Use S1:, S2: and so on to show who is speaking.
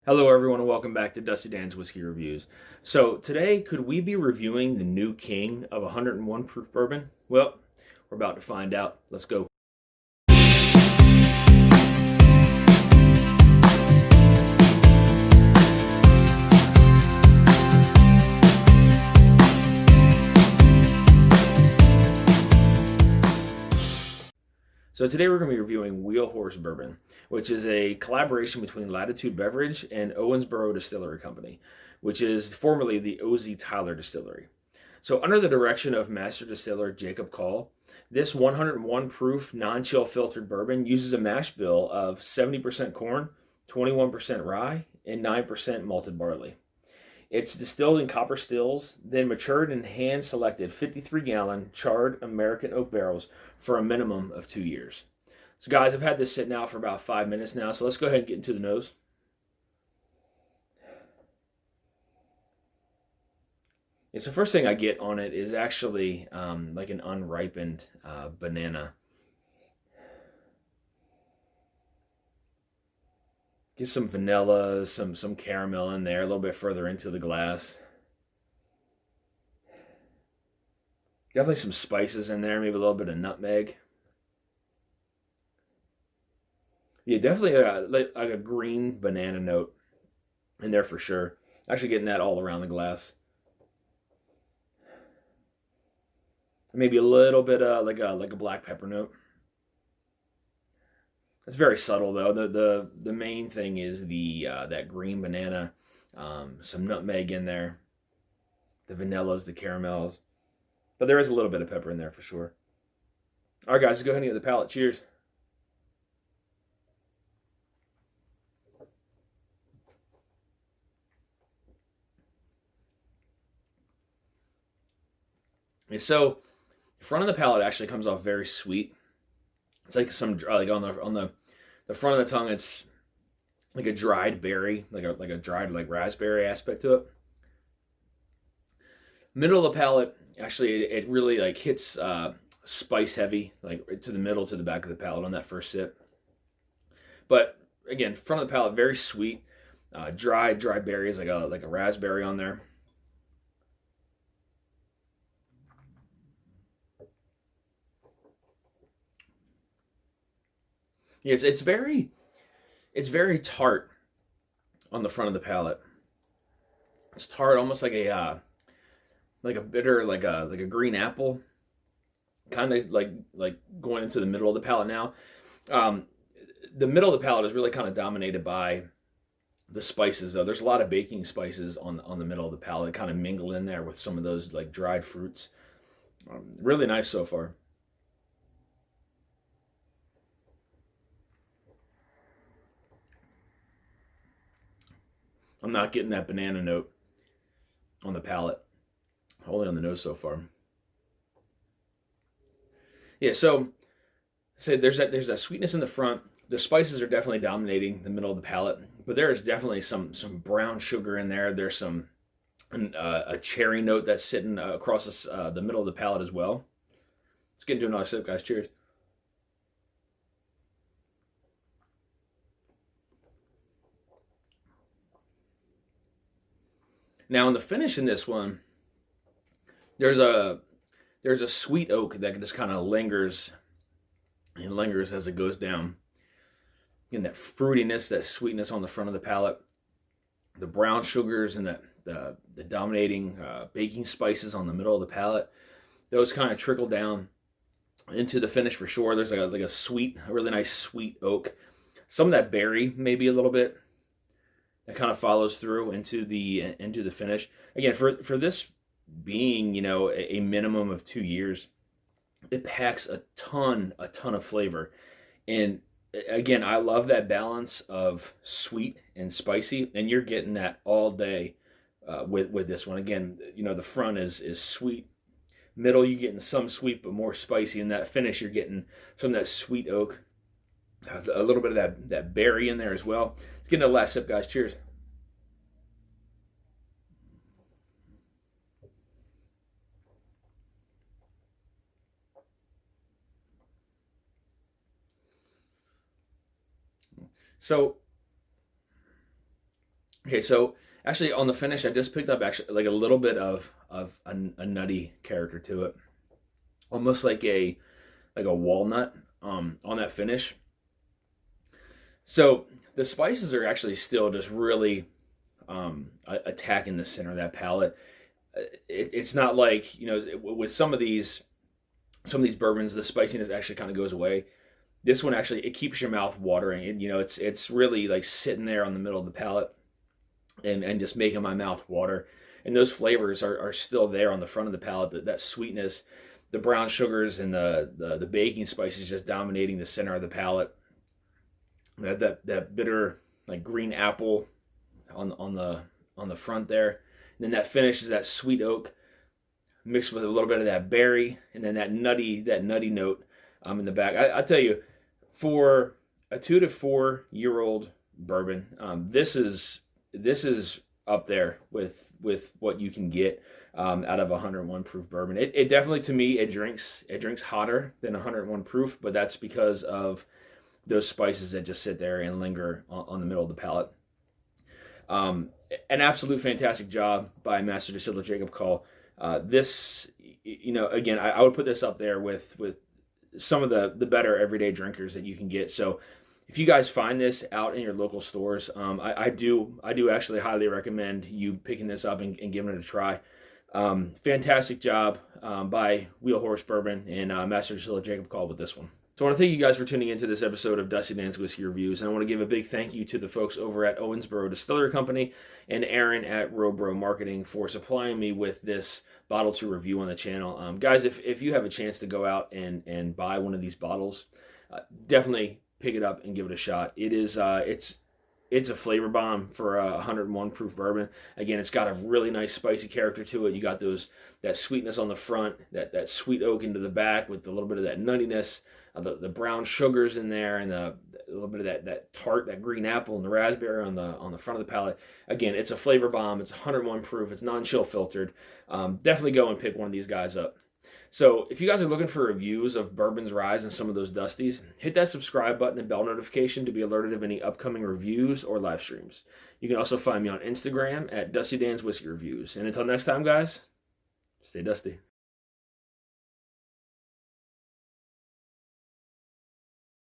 S1: Hello, everyone, and welcome back to Dusty Dan's Whiskey Reviews. So, today, could we be reviewing the new king of 101 proof bourbon? Well, we're about to find out. Let's go. So today we're going to be reviewing Horse Bourbon, which is a collaboration between Latitude Beverage and Owensboro Distilling Company, which is formerly the O.Z. Tyler Distillery. So under the direction of Master Distiller Jacob Call, this 101 proof non-chill filtered bourbon uses a mash bill of 70% corn, 21% rye, and 9% malted barley. It's distilled in copper stills, then matured in hand-selected 53-gallon charred American oak barrels for a minimum of 2 years. So guys, I've had this sitting out for about 5 minutes now, so let's go ahead and get into the nose. And so first thing I get on it is actually like an unripened banana. Get some vanilla, some caramel in there, a little bit further into the glass. Definitely some spices in there, maybe a little bit of nutmeg. Yeah, definitely like a green banana note in there for sure. Actually getting that all around the glass. Maybe a little bit like a black pepper note. It's very subtle though. The main thing is the that green banana, some nutmeg in there, the vanillas, the caramels, but there is a little bit of pepper in there for sure. All right, guys, let's go ahead and get the palate. Cheers. And so, the front of the palate actually comes off very sweet. It's like some like on the front of the tongue, it's like a dried berry, like a dried like raspberry aspect to it. Middle of the palate, actually, it really like hits spice heavy, like to the middle to the back of the palate on that first sip. But again, front of the palate, very sweet, dry berries, like a raspberry on there. Yeah, it's very tart on the front of the palate. It's tart, almost like a bitter, like a green apple, kind of like going into the middle of the palate now. Um, the middle of the palate is really kind of dominated by the spices, though. There's a lot of baking spices on the middle of the palate, kind of mingle in there with some of those like dried fruits. Really nice so far. I'm not getting that banana note on the palate, only on the nose so far. Yeah, so say there's that sweetness in the front. The spices are definitely dominating the middle of the palate, but there is definitely some brown sugar in there. There's some a cherry note that's sitting across the middle of the palate as well. Let's get into another sip, guys. Cheers. Now, in the finish in this one, there's a sweet oak that just kind of lingers and lingers as it goes down. And that fruitiness, that sweetness on the front of the palate, the brown sugars and the dominating baking spices on the middle of the palate, those kind of trickle down into the finish for sure. There's like a really nice sweet oak. Some of that berry, maybe a little bit, that kind of follows through into the finish. Again, for this being, you know, a minimum of 2 years, it packs a ton of flavor. And again, I love that balance of sweet and spicy, and you're getting that all day with this one. Again, you know, the front is sweet, middle you're getting some sweet but more spicy, and that finish you're getting some of that sweet oak. Has a little bit of that berry in there as well. Let's get into the last sip, guys. Cheers. So Okay, so actually on the finish, I just picked up actually like a little bit of a nutty character to it, almost like a walnut on that finish. So the spices are actually still just really attacking the center of that palate. It's not like, you know, with some of these bourbons, the spiciness actually kind of goes away. This one actually, it keeps your mouth watering. And, you know, it's really like sitting there on the middle of the palate and just making my mouth water. And those flavors are still there on the front of the palate. That sweetness, the brown sugars and the baking spices just dominating the center of the palate. That bitter like green apple on the front there. And then that finish is that sweet oak mixed with a little bit of that berry, and then that nutty note in the back. I tell you, for a 2 to 4 year old bourbon, this is up there with what you can get out of 101 proof bourbon. It definitely, to me, it drinks hotter than 101 proof, but that's because of those spices that just sit there and linger on the middle of the palate. An absolute fantastic job by Master Distiller Jacob Call. This, you know, again, I would put this up there with some of the better everyday drinkers that you can get. So if you guys find this out in your local stores, I do actually highly recommend you picking this up and giving it a try. Fantastic job by Wheel Horse Bourbon and Master Distiller Jacob Call with this one. So I want to thank you guys for tuning into this episode of Dusty Dan's Whiskey Reviews, and I want to give a big thank you to the folks over at Owensboro Distilling Company and Aaron at Robro Marketing for supplying me with this bottle to review on the channel. Guys, if you have a chance to go out and buy one of these bottles, definitely pick it up and give it a shot. It is it's a flavor bomb for a 101 proof bourbon. Again, it's got a really nice spicy character to it. You got that sweetness on the front, that sweet oak into the back with a little bit of that nuttiness. The brown sugars in there, and a little bit of that tart, that green apple and the raspberry on the front of the palate. Again, it's a flavor bomb. It's 101 proof. It's non-chill filtered. Definitely go and pick one of these guys up. So if you guys are looking for reviews of Bourbon's Rise and some of those Dusties, hit that subscribe button and bell notification to be alerted of any upcoming reviews or live streams. You can also find me on Instagram at Dusty Dan's Whiskey Reviews. And until next time, guys, stay dusty.